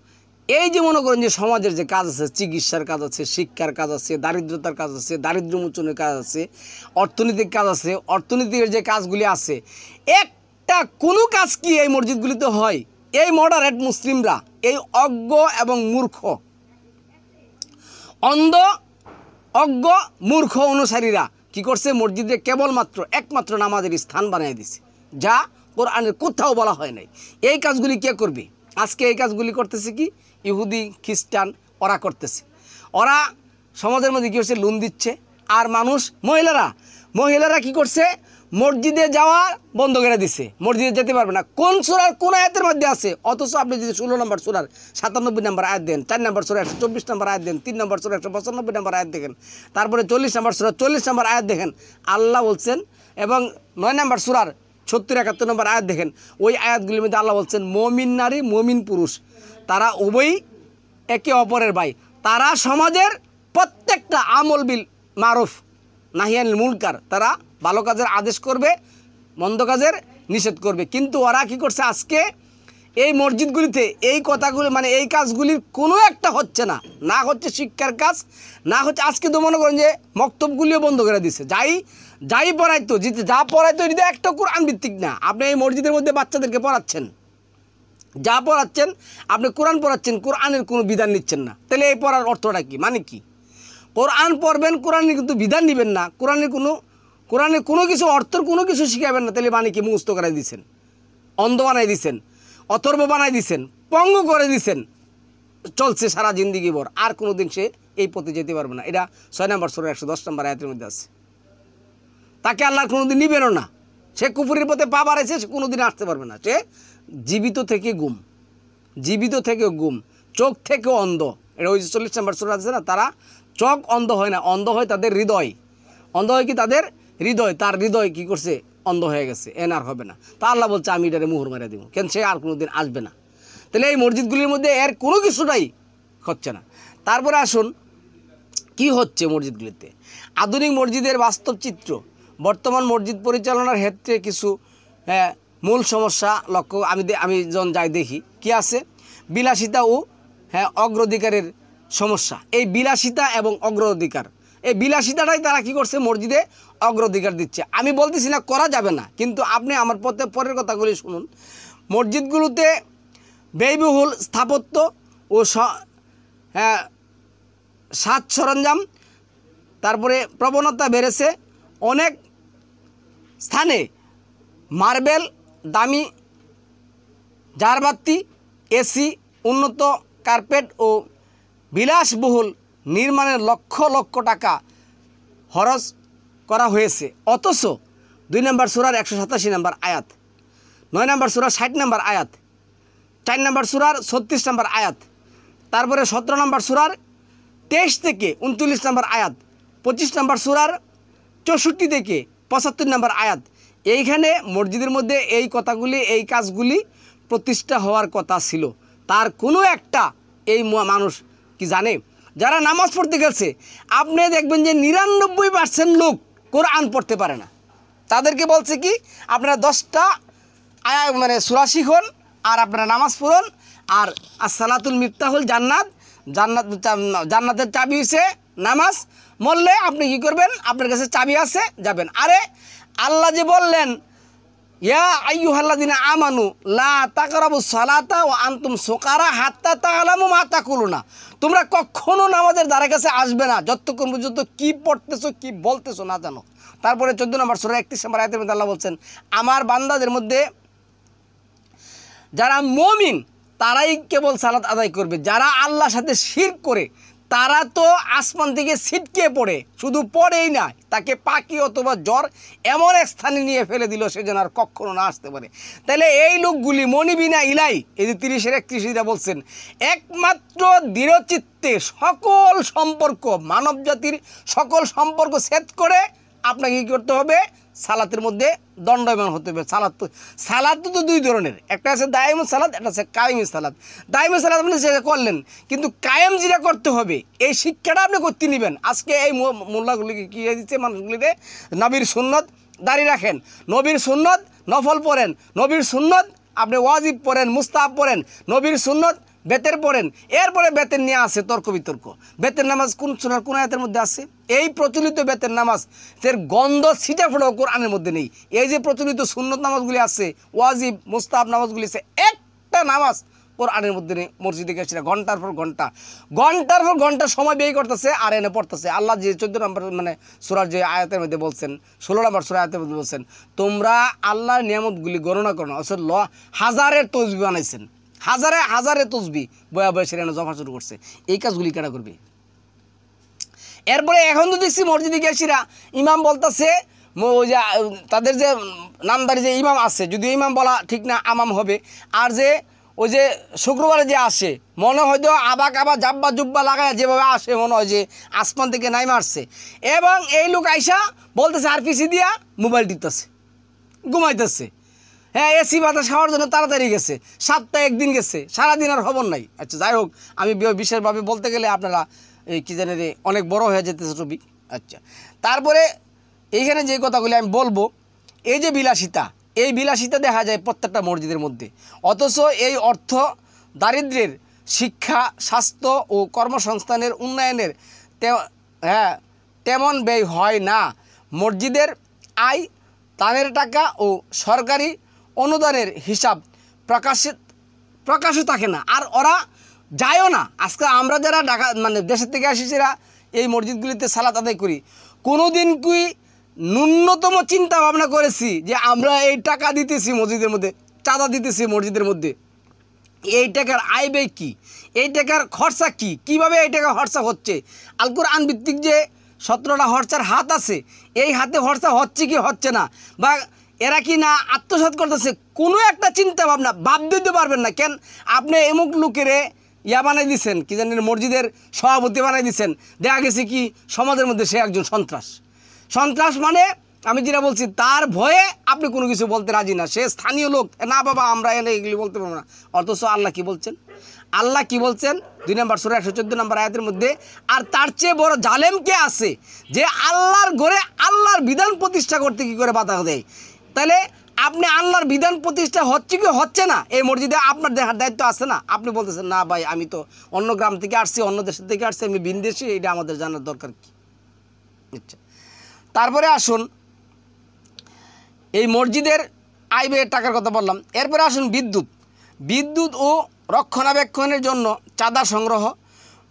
এই যে মনে করেন যে সমাজের যে কাজ আছে, চিকিৎসার কাজ আছে, শিক্ষার কাজ আছে, দারিদ্রতার কাজ আছে, দারিদ্র্য মোচনের কাজ আছে, অর্থনৈতিক কাজ আছে, অর্থনীতির যে কাজগুলি আছে, একটা কোনো কাজ কি এই মসজিদগুলিতে হয়? এই মডারেট মুসলিমরা, এই অজ্ঞ এবং মূর্খ, অন্ধ, অজ্ঞ, মূর্খ অনুসারীরা কি করছে, মসজিদে কেবলমাত্র একমাত্র নামাজের স্থান বানিয়ে দিছে, যা কোরআনের কোথাও বলা হয় নাই। এই কাজগুলি কে করবে? আজকে এই কাজগুলি করতেছে কি ইহুদি, খ্রিস্টান, ওরা করতেছে। ওরা সমাজের মধ্যে কী করছে, লোন দিচ্ছে। আর মানুষ, মহিলারা কি করছে, মসজিদে যাওয়া বন্ধ করে দিছে, মসজিদে যেতে পারবে না। কোন সূরার কোন আয়াতের মধ্যে আছে? অথচ আপনি যদি 16 নম্বর সূরার 97 নম্বর আয়াত দেন, 4 নম্বর সূরা 124 নম্বর আয়াত দেন, 3 নম্বর সূরা 195 নম্বর আয়াত দেখেন, তারপরে 40 নম্বর সূরা 40 নম্বর আয়াত দেখেন, আল্লাহ বলছেন, এবং 9 নম্বর সূরার 70-71 নম্বর আয়াত দেখেন, ওই আয়াতগুলির মধ্যে আল্লাহ বলছেন মমিন নারী, মমিন পুরুষ, তারা উভয়ই একে অপরের ভাই। তারা সমাজের প্রত্যেকটা আমল বিল মারুফ নাহিয়ানিল মুনকার, তারা ভালো কাজের আদেশ করবে, মন্দ কাজের নিষেধ করবে। কিন্তু ওরা কী করছে, আজকে এই মসজিদগুলিতে এই কথাগুলি মানে এই কাজগুলির কোনো একটা হচ্ছে না, না হচ্ছে শিক্ষার কাজ, না হচ্ছে। আজকে তো মনে করেন যে মক্তবগুলিও বন্ধ করে দিচ্ছে। যাই পড়াইতো, যা পড়াইতো এটা একটা কোরআন ভিত্তিক না। আপনি এই মসজিদের মধ্যে বাচ্চাদেরকে পড়াচ্ছেন, যা পড়াচ্ছেন আপনি কোরআন পড়াচ্ছেন, কোরআনের কোনো বিধান নিচ্ছেন না। তাহলে এই পড়ার অর্থটা কী, মানে কি? কোরআন পড়বেন, কোরআনের কিন্তু বিধান নেবেন না, কোরআনের কোনো কিছু অর্থের কোনো কিছু শিখাবেন না। তাহলে মানে কি? মুখস্থ করাই দিচ্ছেন, অন্ধ বানাই দিচ্ছেন, অথর্ব বানাই দিচ্ছেন, পঙ্গু করে দিচ্ছেন, চলছে সারা জিন্দিগি ভর, আর কোনো দিন সে এই পথে যেতে পারবে না। এটা 6 নম্বর সূরা 110 নম্বর আয়াতের মধ্যে আছে। তাকে আল্লাহ কোনো দিন নিবেনও না। সে কুফুরির পথে পা বাড়াইছে, সে কোনো দিন আসতে পারবে না। সে জীবিত থেকে গুম, চোখ থেকে অন্ধ। এটা ওই 40 নম্বর সূরা আছে না, তারা চোখ অন্ধ হয় না, অন্ধ হয় তাদের হৃদয়। অন্ধ হয় কি? তাদের হৃদয়। তার হৃদয় কী করছে? অন্ধ হয়ে গেছে, আর হবে না। তা আল্লাহ বলছে আমি এটারে মুহর মেরে দেবো, কেন? সে আর কোনো দিন আসবে না। তাহলে এই মসজিদগুলির মধ্যে এর কোনো কিছুটাই হচ্ছে না। তারপরে আসুন কি হচ্ছে মসজিদগুলিতে। আধুনিক মসজিদের বাস্তব চিত্র। বর্তমান মসজিদ পরিচালনার ক্ষেত্রে কিছু মূল সমস্যা লক্ষ্য আমি যখন যাই দেখি কি আছে, বিলাসিতা ও অগ্রাধিকারের সমস্যা। এই বিলাসিতা এবং অগ্রাধিকার, এই বিলাসিতাটাই তারা কি করছে, মসজিদে অগ্রাধিকার দিচ্ছে। আমি বলতেছি না করা যাবে না, কিন্তু আপনি আমার পরের কথাগুলি শুনুন। মসজিদগুলোতে ব্যয়বহুল স্থাপত্য ও সাজ সরঞ্জাম, তারপরে প্রবণতা বেড়েছে। অনেক স্থানে মার্বেল, দামি ঝাড়বাতি, এসি, উন্নত কার্পেট ও বিলাসবহুল নির্মাণের লক্ষ লক্ষ টাকা খরচ করা হয়েছে। অথচ 2 নম্বর সূরার 187 নম্বর আয়াত, 9 নম্বর সূরার 60 নম্বর আয়াত, 4 নম্বর সূরার 36 নম্বর আয়াত, তারপরে 17 নম্বর সূরার 23 থেকে 39 নম্বর আয়াত, 25 নম্বর সূরার 64 থেকে 75 নম্বর আয়াত। এইখানে মসজিদের মধ্যে এই কথাগুলি, এই কাজগুলি প্রতিষ্ঠা হওয়ার কথা ছিল। তার কোনো একটা এই মানুষ কি জানে? যারা নামাজ পড়তে গেছে, আপনি দেখবেন যে 99% লোক কোরআন পড়তে পারে না। তাদেরকে বলছে কি, আপনারা 10টা মানে সূরা শিখুন, আর আপনারা নামাজ পড়ুন, আর আসসালাতুল মিফতাহুল জান্নাতের চাবি হচ্ছে নামাজ। মরলে আপনি কি করবেন? আপনার কাছে চাবি আছে, যাবেন। আরে আল্লাহ যে বললেন, ইয়া আইয়ুহাল্লাযিনা আমানু লা তাকরাবুস সালাতা ওয়া আনতুম সুকারা হাত্তা তা'লামু মা তাকুলুনা। তোমরা কখনো নামাজের দ্বারে কাছে আসবে না যতক্ষণ পর্যন্ত কি পড়তেছো, কি বলতেছো না জানো। তারপরে 14 নম্বর সূরা 31 নম্বর আয়াতের মধ্যে আল্লাহ বলছেন, আমার বান্দাদের মধ্যে যারা মুমিন তারাই কেবল সালাত আদায় করবে। যারা আল্লাহর সাথে শিরক করে তারা তো আসমান থেকে ছিটকে পড়ে, শুধু পড়েই না, তাকে পাখি অথবা জ্বর এমন এক স্থানে নিয়ে ফেলে দিল সে যেন আর কখনো না আসতে পারে। তাহলে এই লোকগুলি মনিবিনা ইলাই, এই যে 30-31 বলছেন, একমাত্র দৃঢ়চিত্তে সকল সম্পর্ক, মানব জাতির সকল সম্পর্ক ছেদ করে আপনাকে কী করতে হবে? সালাতের মধ্যে দণ্ডায়মান হতে হবে। সালাত তো 2 ধরনের, একটা আছে দায়মুস সালাত, একটা আছে কায়েমুস সালাত। দায়মুস সালাত আপনি সেটা করলেন, কিন্তু কায়েম যেটা করতে হবে এই শিক্ষাটা আপনি করতে নেবেন। আজকে এই মোল্লাগুলিকে কী দিচ্ছে মানুষগুলিকে, নবীর সুন্নত দাঁড়িয়ে রাখেন, নবীর সুন্নত নফল পড়েন, নবীর সুন্নত আপনি ওয়াজিব পড়েন, মুস্তাহাব পড়েন, নবীর সুন্নত বেতের পড়েন। এরপরে বেতের নিয়ে আসে তর্ক বিতর্ক। বেতের নামাজ কোন সুরার কোন আয়াতের মধ্যে আছে? এই প্রচলিত বেতের নামাজ এর গন্ধ ছিটা ফোটাও কোরআনের মধ্যে নেই। এই যে প্রচলিত সুন্নত নামাজগুলি আছে, ওয়াজিব মুস্তাহাব নামাজগুলি আছে, একটা নামাজ কোরআনের মধ্যে নেই। মসজিদে গেছে ঘন্টার পর ঘন্টা সময় ব্যয় করতেছে, আর এনে পড়তেছে। আল্লাহ যে 14 নম্বর মানে সূরার যে আয়াতের মধ্যে বলছেন, 16 নম্বর সূরা আয়াতের মধ্যে বলছেন, তোমরা আল্লাহর নিয়ামতগুলি গণনা করো না। অথচ হাজারের তসবিহ বানাইছেন, হাজারে তসবি বয়া বয়া সেখানে জমা শুরু করছে। এই কাজগুলি কেনা করবে? এরপরে এখন তো দেখছি মসজিদে গেছিরা ইমাম বলতেছে, ওই যে তাদের যে নামদারি যে ইমাম আছে, যদিও ইমাম বলা ঠিক না, আমাম হবে। আর যে ওই যে শুক্রবারে যে আসে, মনে হয়তো আবা জাব্বা জুব্বা লাগায় যেভাবে আসে, মনে হয় যে আসমান থেকে নাই মারছে। এবং এই লোক আইসা বলতেছে আর পিছি দিয়া মোবাইল টিপতেছে, ঘুমাইতেছে। হ্যাঁ এসি বাতাস খাওয়ার জন্য তাড়াতাড়ি গেছে, সপ্তাহে একদিন গেছে, সারাদিন আর খবর নাই। আচ্ছা যাই হোক, আমি বিশেষভাবে বলতে গেলে আপনারা এই কী জানে রে অনেক বড় হয়ে যেতেছে টপিক। আচ্ছা তারপরে এইখানে যে কথাগুলি আমি বলবো, এই যে বিলাসিতা, এই বিলাসিতা দেখা যায় প্রত্যেকটা মসজিদের মধ্যে, অথচ এই অর্থ দারিদ্র্যের শিক্ষা, স্বাস্থ্য ও কর্মসংস্থানের উন্নয়নের তেমন ব্যয় হয় না। মসজিদের আয়, দানের টাকা ও সরকারি অনুদানের হিসাব প্রকাশও থাকে না, আর ওরা যায়ও না। আজকে আমরা যারা ঢাকা মানে দেশের থেকে আসিছিরা এই মসজিদগুলিতে সালাত আদায় করি, কোনো দিন কি ন্যূনতম চিন্তা ভাবনা করেছি যে আমরা এই টাকা দিতেছি মসজিদের মধ্যে, চাঁদা দিতেছি মসজিদের মধ্যে, এই টাকার আয় ব্যয় কী, এই টাকার খরচা কী, কীভাবে এই টাকা খরচা হচ্ছে? আল কোরআন ভিত্তিক যে 17টা খরচার হাত আছে, এই হাতে খরচা হচ্ছে কি হচ্ছে না, বা এরা কি না আত্মসাৎ করতেছে, কোনো একটা চিন্তা ভাবনা ভাব দিতে পারবেন না। কেন আপনি এমুক লোকেরে বানাই দিচ্ছেন, কি জানেন মসজিদের সভাপতি বানাই দিচ্ছেন, দেখা গেছে কি সমাজের মধ্যে সে একজন সন্ত্রাস মানে আমি যেটা বলছি, তার ভয়ে আপনি কোনো কিছু বলতে রাজি না, সে স্থানীয় লোক, না বাবা আমরা এনে এগুলি বলতে পারবো না। অথচ আল্লাহ কি বলছেন? আল্লাহ কি বলছেন 2 নম্বর সূরা 114 নম্বর আয়াতের মধ্যে, আর তার চেয়ে বড় জালেম কে আছে যে আল্লাহর ঘরে আল্লাহর বিধান প্রতিষ্ঠা করতে কি করে বাধা দেয়? তাহলে আপনি আল্লাহর বিধান প্রতিষ্ঠা হচ্ছে কি হচ্ছে না, এই মসজিদে আপনার দেখার দায়িত্ব আছে না? আপনি বলতেছেন না ভাই আমি তো অন্য গ্রাম থেকে আসছি, অন্য দেশের থেকে আসছি, আমি ভিনদেশী, এটা আমাদের জানার দরকার কি? আচ্ছা তারপরে আসুন, এই মসজিদের আয় ব্যয়ের টাকার কথা বললাম। এরপরে আসুন বিদ্যুৎ ও রক্ষণাবেক্ষণের জন্য চাঁদা সংগ্রহ।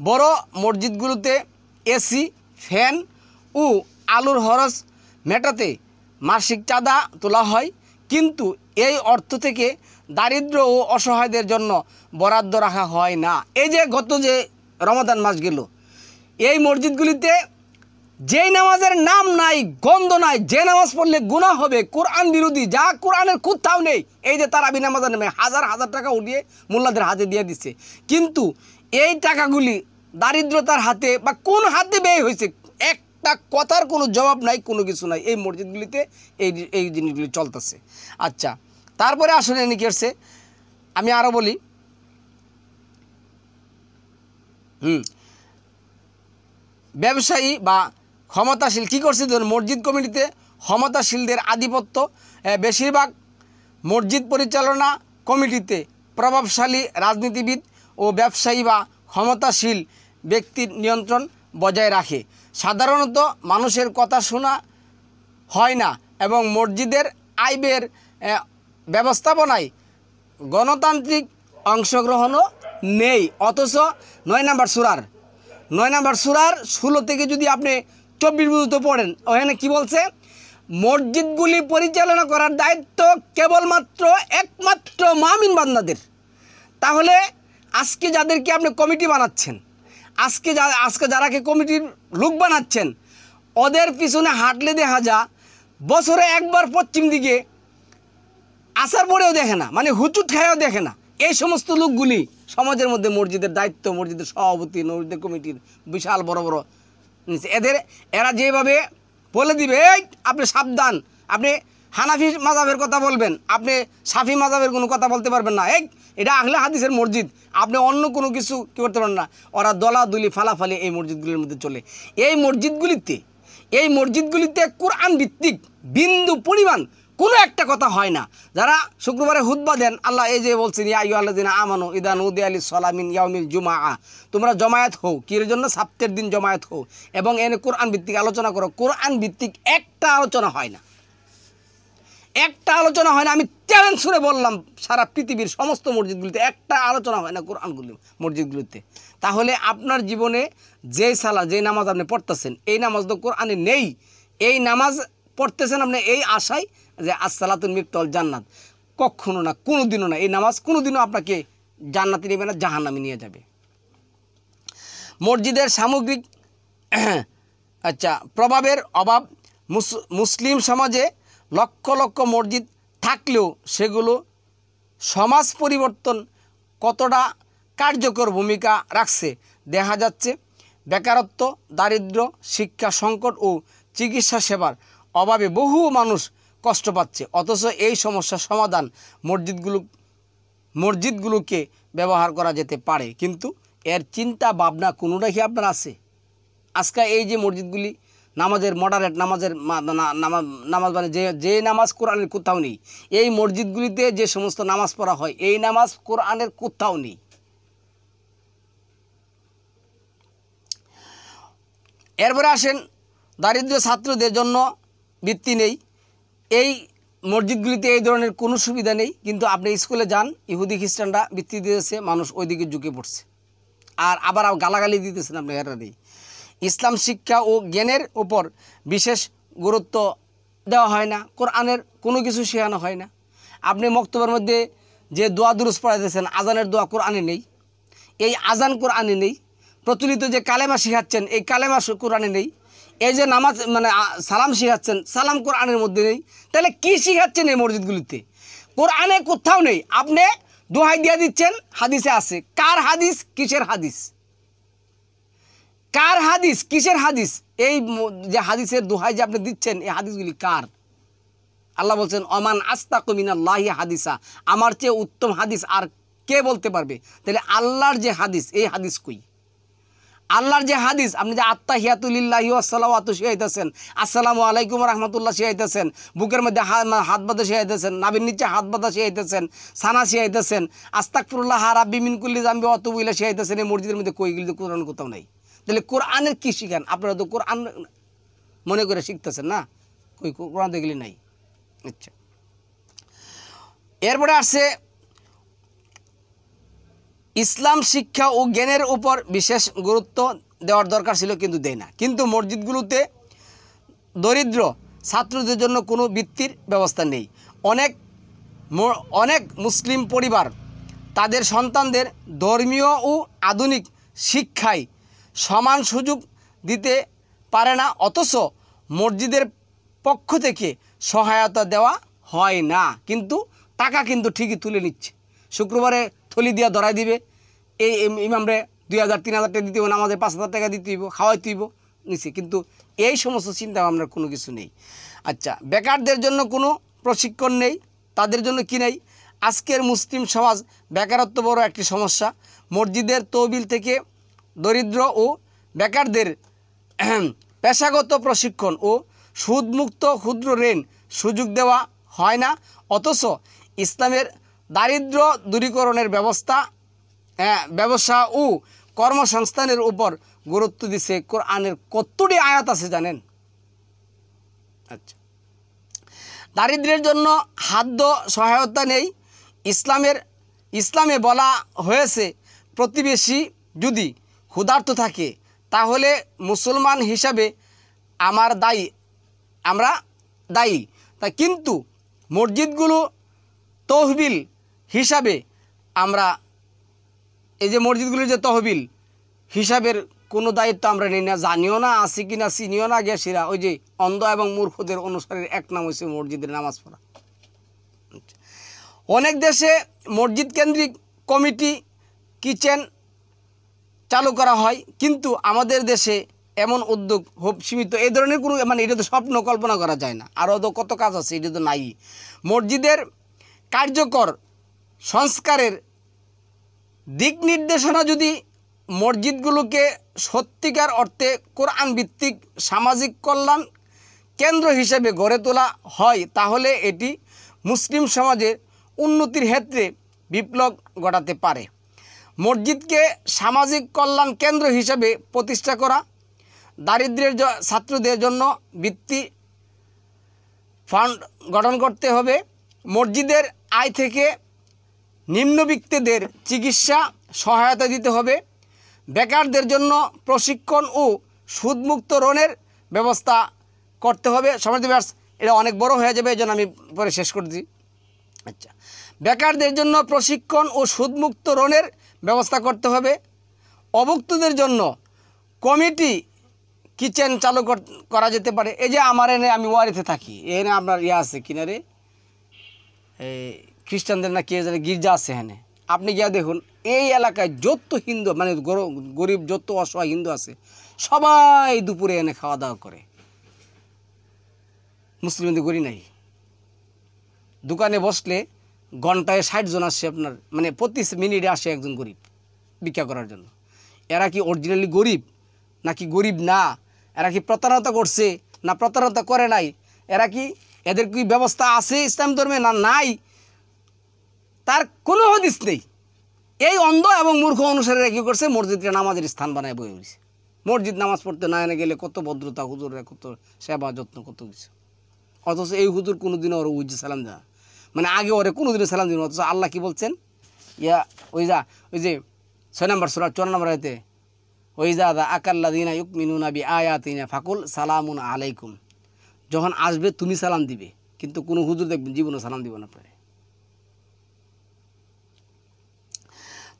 বড় মসজিদগুলোতে এসি, ফ্যান ও আলোর খরচ মেটাতে মাসিক চাঁদা তোলা হয়, কিন্তু এই অর্থ থেকে দারিদ্র ও অসহায়দের জন্য বরাদ্দ রাখা হয় না। এই যে গত যে রমাদান মাস গেল, এই মসজিদগুলিতে যেই নামাজের নাম নাই, গন্ধ নাই, যে নামাজ পড়লে গুনাহ হবে, কোরআন বিরোধী, যা কোরআনের কোথাও নেই, এই যে তারাবি নামাজের নামে হাজার হাজার টাকা উঠিয়ে মোল্লাদের হাতে দিয়ে দিচ্ছে, কিন্তু এই টাকাগুলি দারিদ্রতার হাতে বা কোন হাতে ব্যয় হয়েছে একটা কথার কোনো জবাব নাই, কোনো কিছু নাই। এই মসজিদগুলিতে এই জিনিসগুলি চলতেছে। আচ্ছা তারপরে আসলে কি করছে আমি আরও বলি, ব্যবসায়ী বা ক্ষমতাশীল কী করছে, ধরুন মসজিদ কমিটিতে ক্ষমতাশীলদের আধিপত্য। বেশিরভাগ মসজিদ পরিচালনা কমিটিতে প্রভাবশালী রাজনীতিবিদ ও ব্যবসায়ী বা ক্ষমতাশীল ব্যক্তির নিয়ন্ত্রণ বজায় রাখে। সাধারণত মানুষের কথা শোনা হয় না এবং মসজিদের আয় ব্যয়ের ব্যবস্থাপনায় গণতান্ত্রিক অংশগ্রহণও নেই। অথচ 9 নম্বর সূরার 16 থেকে যদি আপনি 24 পর্যন্ত পড়েন, ওখানে কি বলছে? মসজিদগুলি পরিচালনা করার দায়িত্ব কেবলমাত্র একমাত্র মুমিন বান্দাদের। তাহলে আজকে যাদেরকে আপনি কমিটি বানাচ্ছেন, আজকে যারাকে কমিটির লোক বানাচ্ছেন, ওদের পিছনে হাঁটলে দেখা যায় বছরে একবার পশ্চিম দিকে আসার পরেও দেখে না, মানে হুচুট খায়ও দেখে না। এই সমস্ত লোকগুলি সমাজের মধ্যে মসজিদের দায়িত্ব, মসজিদের সভাপতি, মসজিদের কমিটির বিশাল বড় এরা যেভাবে বলে দিবে, এই আপনি সাবধান, আপনি হানাফি মাযহাবের কথা বলবেন, আপনি শাফি মাযহাবের কোনো কথা বলতে পারবেন না, এটা আহলে হাদিসের মসজিদ, আপনি অন্য কোনো কিছু কী করতে পারেন না। ওরা দলাদলি ফালাফালি এই মসজিদগুলির মধ্যে চলে। এই মসজিদগুলিতে কোরআন ভিত্তিক বিন্দু পরিমাণ কোনো একটা কথা হয় না। যারা শুক্রবারে হুতবা দেন, আল্লাহ এই যে বলছেন ইয়া আইয়ুহাল্লাযিনা আমানু ইযা নুদিয়া লিস-সালাতি মিন ইয়াউমিল জুমআ, তোমরা জমায়েত হও, কির জন্য? সপ্তাহের দিন জমায়েত হও এবং এনে কোরআন ভিত্তিক আলোচনা করো। কোরআন ভিত্তিক একটা আলোচনা হয় না, আমি চ্যালেঞ্জ করে বললাম, সারা পৃথিবীর সমস্ত মসজিদগুলিতে একটা আলোচনা হয় না মসজিদগুলিতে। তাহলে আপনার জীবনে যে নামাজ আপনি পড়তেছেন, এই নামাজ তো কোরআনে নেই। এই নামাজ পড়তেছেন আপনি এই আশায় যে আসসালাতুল মিফতাহুল জান্নাত, কখনো না, কোনোদিনও না। এই নামাজ কোনোদিনও আপনাকে জান্নাতে নেবে না, জাহান্নামে নিয়ে যাবে। মসজিদের সামগ্রিক প্রভাবের অভাব। মুসলিম সমাজে লক্ষ লক্ষ মসজিদ থাকলেও সেগুলো সমাজ পরিবর্তন কতটা কার্যকর ভূমিকা রাখছে দেখা যাচ্ছে। বেকারত্ব, দারিদ্র্য, শিক্ষা সংকট ও চিকিৎসা সেবার অভাবে বহু মানুষ কষ্ট পাচ্ছে, অথচ এই সমস্যার সমাধান মসজিদগুলোকে ব্যবহার করা যেতে পারে, কিন্তু এর চিন্তা ভাবনা কোনোটাই কি আপনার আছে? আজকে এই যে মসজিদগুলি নামাজের মডারেট নামাজ মানে যে নামাজ কোরআনের কোথাও নেই, এই মসজিদগুলিতে যে সমস্ত নামাজ পড়া হয় এই নামাজ কোরআনের কোথাও নেই। এরপরে আসেন, দারিদ্র ছাত্রদের জন্য বৃত্তি নেই। এই মসজিদগুলিতে এই ধরনের কোনো সুবিধা নেই, কিন্তু আপনি স্কুলে যান, ইহুদি খ্রিস্টানরা বৃত্তি দিতেছে, মানুষ ওই দিকে ঝুঁকে পড়ছে, আর আবার গালাগালি দিতেছেন আপনি। এরা নেই। ইসলাম শিক্ষা ও জ্ঞানের উপর বিশেষ গুরুত্ব দেওয়া হয় না, কোরআনের কোনো কিছু শেখানো হয় না। আপনি মক্তবের মধ্যে যে দোয়া দুরুস পড়াইতেছেন, আজানের দোয়া কোরআনে নেই, এই আজান কোরআনে নেই। প্রচলিত যে কালেমা শেখাচ্ছেন এই কালেমা কোরআনে নেই। এই যে নামাজ মানে সালাম শেখাচ্ছেন, সালাম কোরআনের মধ্যে নেই। তাহলে কি শেখাচ্ছেন এই মসজিদগুলিতে? কোরআনে কোথাও নেই। আপনি দোহাই দিয়ে দিচ্ছেন, হাদিসে আছে। কার হাদিস? কিসের হাদিস? কার হাদিস? কিসের হাদিস? এই যে হাদিসের দোহাই যে আপনি দিচ্ছেন, এই হাদিসগুলি কার? আল্লাহ বলছেন, অমান আস্তাকু মিনাল্লাহি হাদিসা, আমার চেয়ে উত্তম হাদিস আর কে বলতে পারবে? তাহলে আল্লাহর যে হাদিস, এই হাদিস কই? আল্লাহর যে হাদিস, আপনি যে আত্তাহিয়াতুলিল্লাহি ওয়া সালাওয়াতু শিখাইতেছেন, আসসালামু আলাইকুম রাহমাতুল্লাহ শিখাইতেছেন, বুকের মধ্যে হাত বাঁধা শিখাইতেছেন, নাভির নিচে হাত বাঁধা শিখাইতেছেন, সানা শিখাইতেছেন, আস্তাগফিরুল্লাহ রাব্বি মিন কুল্লি যামবি ওয়া আতুবু ইলাইহি শিখাইতেছেন, এই মসজিদের মধ্যে কইগুলি তো কোরআন কোথাও নাই। তাহলে কোরআনের কি শিখান? আপনারা তো কোরআন মনে করে শিখতেছেন না, কই কোরআন দেখলি নাই। আচ্ছা, এরপরে আসছে ইসলাম শিক্ষা ও জ্ঞানের উপর বিশেষ গুরুত্ব দেওয়ার দরকার ছিল, কিন্তু দেয় না। কিন্তু মসজিদগুলোতে দরিদ্র ছাত্রদের জন্য কোনো বৃত্তির ব্যবস্থা নেই। অনেক মুসলিম পরিবার তাদের সন্তানদের ধর্মীয় ও আধুনিক শিক্ষায় সমান সুযোগ দিতে পারে না, অথচ মসজিদের পক্ষ থেকে সহায়তা দেওয়া হয় না, কিন্তু টাকা কিন্তু ঠিকই তুলে নিচ্ছে। শুক্রবারে থলি দিয়া ধরাই দিবে, এই ইমামরে 2000-3000 টাকা দিতে হইব, আমাদের 5000 টাকা দিতে হইব, খাওয়াইতে হইব, নিচে। কিন্তু এই সমস্ত চিন্তা ভাবনার কোনো কিছু নেই। আচ্ছা, বেকারদের জন্য কোনো প্রশিক্ষণ নেই। তাদের জন্য কি নেই? আজকের মুসলিম সমাজ বেকারত্ব বড় একটি সমস্যা। মসজিদের তহবিল থেকে দরিদ্র ও বেকারদের পেশাগত প্রশিক্ষণ ও সুদমুক্ত ক্ষুদ্র ঋণ সুযোগ দেওয়া হয় না, অথচ ইসলামের দারিদ্র দূরীকরণের ব্যবসা ও কর্মসংস্থানের উপর গুরুত্ব দিছে। কোরআনের কতটি আয়াত আছে জানেন? আচ্ছা, দারিদ্র্যের জন্য খাদ্য সহায়তা নেই। ইসলামে বলা হয়েছে, প্রতিবেশী যদি ক্ষুধার্ত থাকে তাহলে মুসলমান হিসাবে আমরা দায়ী। তা কিন্তু মসজিদগুলো তহবিল হিসাবে আমরা এই যে মসজিদগুলির যে তহবিল হিসাবের কোনো দায়িত্ব আমরা নিই না, জানিও না, আসি কিনা চিনিও না। গ্যাসিরা ওই যে অন্ধ এবং মূর্খদের অনুসারীর এক নাম হচ্ছে মসজিদের নামাজ পড়া। অনেক দেশে মসজিদ কেন্দ্রিক কমিটি কিচেন চালু করা হয়, কিন্তু আমাদের দেশে এমন উদ্যোগ খুব সীমিত। এই ধরনের কোনো এটা তো স্বপ্ন কল্পনা করা যায় না। আরও তো কত কাজ আছে, এটা তো নাই। মসজিদের কার্যকর সংস্কারের দিক নির্দেশনা যদি মসজিদগুলোকে সত্যিকার অর্থে কোরআন ভিত্তিক সামাজিক কল্যাণ কেন্দ্র হিসেবে গড়ে তোলা হয়, তাহলে এটি মুসলিম সমাজের উন্নতির ক্ষেত্রে বিপ্লব ঘটাতে পারে। মসজিদকে সামাজিক কল্যাণ কেন্দ্র হিসেবে প্রতিষ্ঠা করা, দারিদ্র্যের ছাত্রদের জন্য বৃত্তি ফান্ড গঠন করতে হবে, মসজিদের আয় থেকে নিম্নবিত্তদের চিকিৎসা সহায়তা দিতে হবে, বেকারদের জন্য প্রশিক্ষণ ও সুদমুক্ত ঋণের ব্যবস্থা করতে হবে। সমাজ এটা অনেক বড় হয়ে যাবে, এই জন্য আমি পরে শেষ করে দিই। আচ্ছা, বেকারদের জন্য প্রশিক্ষণ ও সুদমুক্ত ঋণের ব্যবস্থা করতে হবে। অভুক্তদের জন্য কমিটি কিচেন চালু করা যেতে পারে। এই যে আমার আমি ওয়ারিতে থাকি, এখানে আপনার আছে কিনারে খ্রিস্টানদের না কে জানে গির্জা আছে, এখানে আপনি গিয়া দেখুন, এই এলাকায় যত হিন্দু গরিব যত অসহায় হিন্দু আছে, সবাই দুপুরে এনে খাওয়া দাওয়া করে। মুসলিমদের গড়ি নাই, দোকানে বসলে ঘন্টায় 60 জন আসে আপনার, মানে প্রতি মিনিটে আসে একজন গরিব ভিক্ষা করার জন্য। এরা কি অরিজিনালি গরিব নাকি গরিব না? এরা কি প্রতারণা করছে না প্রতারণা করে নাই? এরা কি, এদের কি ব্যবস্থা আছে ইসলাম ধর্মে না নাই? তার কোনো হদিস নেই। এই অন্ধ এবং মূর্খ অনুসারীরা কী করছে, মসজিদকে নামাজের স্থান বানায় বয়ে হয়েছে। মসজিদ নামাজ পড়তে না এনে গেলে কত ভদ্রতা, হুজুররা কত সেবা যত্ন, কত কিছু। অথচ এই হুজুর কোনোদিনও ওরা উজ্জে সালাম দেয়, মানে আগে ওরে কোনোদিনও সালাম দিন। অথচ আল্লাহ কি বলছেন, ওই যে 6 নম্বর সূরা 54 নম্বর আয়াতে, ওইজা দা আকাল্লাযিনা ইউমিনুনা বিআয়াতিনা ফাকুল সালামুন আলাইকুম। যখন আসবে তুমি সালাম দিবে, কিন্তু কোনো হুজুর দেখবেন জীবনে সালাম দিব না আপনারে।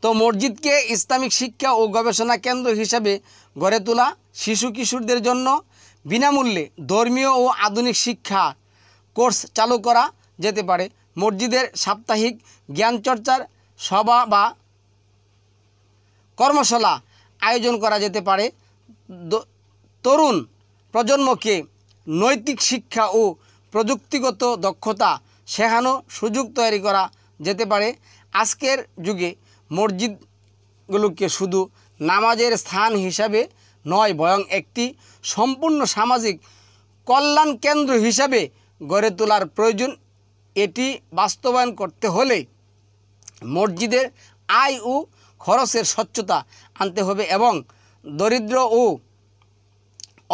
তো মসজিদকে ইসলামিক শিক্ষা ও গবেষণা কেন্দ্র হিসাবে গড়ে তোলা, শিশু কিশোরদের জন্য বিনামূল্যে ধর্মীয় ও আধুনিক শিক্ষা কোর্স চালু করা যেতে পারে। মসজিদের সাপ্তাহিক জ্ঞানচর্চার সভা বা কর্মশালা আয়োজন করা যেতে পারে। তরুণ প্রজন্মকে নৈতিক শিক্ষা ও প্রযুক্তিগত দক্ষতা শেখানোর সুযোগ তৈরি করা যেতে পারে। আজকের যুগে মসজিদগুলোকে শুধু নামাজের স্থান হিসাবে নয়, বরং একটি সম্পূর্ণ সামাজিক কল্যাণ কেন্দ্র হিসাবে গড়ে তোলার প্রয়োজন। এটি বাস্তবায়ন করতে হলে মসজিদের আয় ও খরচের স্বচ্ছতা আনতে হবে এবং দরিদ্র ও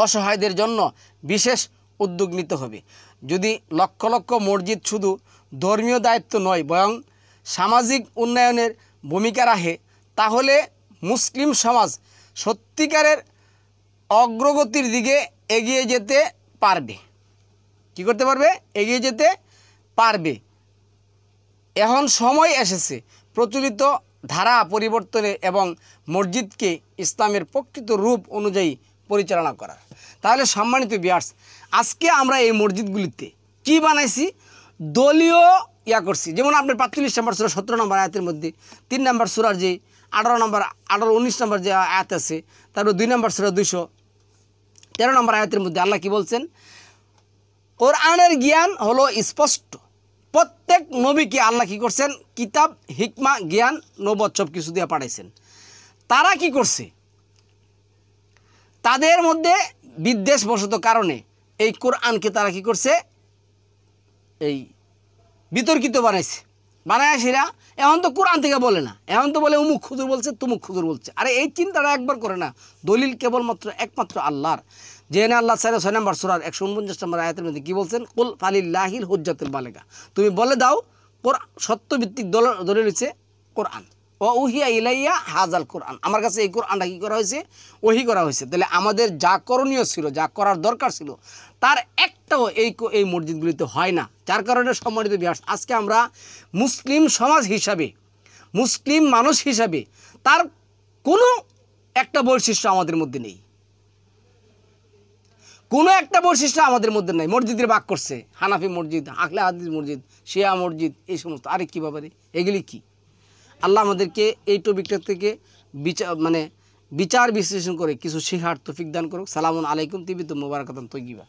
অসহায়দের জন্য বিশেষ উদ্যোগ নিতে হবে। যদি লক্ষ লক্ষ মসজিদ শুধু ধর্মীয় দায়িত্ব নয়, বরং সামাজিক উন্নয়নের ভূমিকা রাখে, তাহলে মুসলিম সমাজ সত্যিকারের অগ্রগতির দিকে এগিয়ে যেতে পারবে। কি করতে পারবে? এগিয়ে যেতে পারবে। এখন সময় এসেছে প্রচলিত ধারা পরিবর্তনের এবং মসজিদকে ইসলামের প্রকৃত রূপ অনুযায়ী পরিচালনা করার। তাহলে সম্মানিত ভিউয়ার্স, আজকে আমরা এই মসজিদগুলিতে কি বানাইছি, দলীয় করছি। যেমন আপনার 45 নম্বর সূরা 17 নম্বর আয়াতের মধ্যে 3 নম্বর সূরার যে 19 নম্বর যে আয়াত আছে, তারপর 2 নম্বর সূরা 213 নম্বর আয়াতের মধ্যে আল্লাহ কি বলছেন, কোরআনের জ্ঞান হলো স্পষ্ট। প্রত্যেক নবীকে আল্লাহ কি করছেন, কিতাব, হিকমা, জ্ঞান, নবুয়ত সব কিছু দিয়ে পাঠাইছেন। তারা কি করছে, তাদের মধ্যে বিদ্বেষবশত কারণে এই কোরআনকে তারা কি করছে, এই বিতর্কিত বানায় সেরা। এখন তো কোরআন থেকে বলে না, এখন তো বলে উমুক হুজুর বলছে, তুমুক হুজুর বলছে। আরে এই চিন্তাটা একবার করে না। দলিল কেবলমাত্র একমাত্র আল্লাহর। যেখানে আল্লাহ 6 নম্বর সূরার 149 নম্বর আয়াতের মধ্যে কি বলছেন, কুল ফালিল্লাহিল হুজ্জাতুল বালিগা, তুমি বলে দাও সত্যভিত্তিক দলিল হচ্ছে কোরআন। ও উহিয়া ইলাইয়া হাজাল কোরআন, আমার কাছে এই কোরআনটা কী করা হয়েছে, ওহি করা হয়েছে। তাহলে আমাদের যা করণীয় ছিল, যা করার দরকার ছিল, তার একটাও এই মসজিদগুলিতে হয় না। যার কারণে সম্মানিত ভিউয়ার্স, আজকে আমরা মুসলিম সমাজ হিসাবে, মুসলিম মানুষ হিসাবে তার কোনো একটা বৈশিষ্ট্য আমাদের মধ্যে নেই, কোনো একটা বৈশিষ্ট্য আমাদের মধ্যে নেই। মসজিদের ভাগ করছে, হানাফি মসজিদ, আহলে হাদিস মসজিদ, শিয়া মসজিদ, এই সমস্ত। আরে কী ব্যাপারে, এগুলি কি? আল্লাহ আমাদেরকে এই টপিকটা থেকে বিচার বিশ্লেষণ করে কিছু শেখার তৌফিক দান করুক। সালামুন আলাইকুম, তিবিতুম মুবারাকাতুন তৈয়িবা।